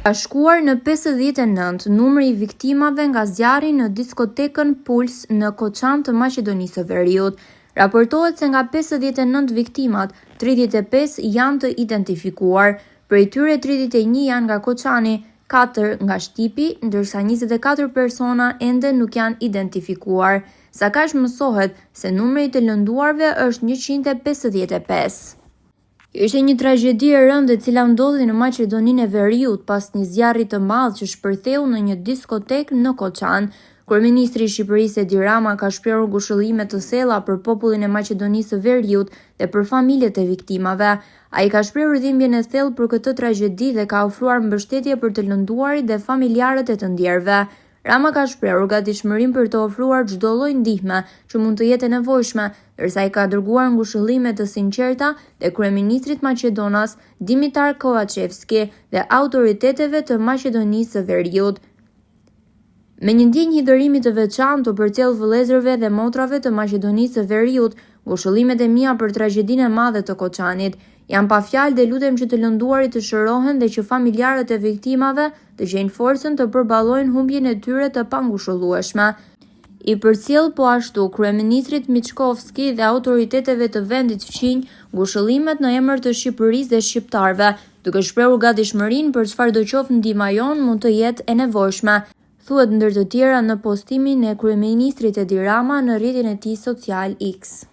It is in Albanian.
Ka shkuar në 59 numri I viktimave nga zjarri në diskotekën Puls në Koçan të Maqedonisë së Veriut. Raportohet se nga 59 viktimat, 35 janë të identifikuar. Prej tyre 31 janë nga Koçani, 4 nga Shtipi, ndërsa 24 persona ende nuk janë identifikuar. Sa kaq mësohet se numri I të lënduarve është 155. Ishte një tragjedi e rëndë e cila ndodhi në Maqedoninë e Veriut pas një zjarri të madh që shpërtheu në një diskotek në Koçan. Kryeministri I Shqipërisë Edi Rama ka shprehur ngushëllime të thella për popullin e Maqedonisë së Veriut dhe për familjet e viktimave. Ai ka shprehur dhimbjen e thellë për këtë tragjedi dhe ka ofruar mbështetje për të lënduarit dhe familjarët e të ndjerëve. Rama ka shprehur gatishmërinë për të ofruar çdo lloj ndihme që mund të jetë e nevojshme, ndërsa ai ka dërguar ngushëllime të sinqerta dhe kryeministrit maqedonas Dimitar Kovacevski dhe autoriteteve të Maqedonisë së Veriut. Me një ndjenjë hidhërimi të veçantë të përcjell vëllezërve dhe motrave të Maqedonisë së Veriut, ngushëllimet e mia për tragjedinë e madhe të Koçanit. Jam pa fjalë dhe lutem që të lënduarit të shërohen dhe që familjarët e viktimave të gjejnë forcën të përballojnë humbjen e tyre të pangushëllueshme. I përcjell po ashtu kryeministrit Miçkovski dhe autoriteteve të vendit fqinj ngushëllimet në emër të Shqipërisë dhe shqiptarëve, duke shprehur gatishmërinë për çfarëdo qoftë ndihma jon mund të jetë e nevojshme, thuhet ndër të tjera në postimin e kryeministrit Edi Rama në rrjetin e tij social X.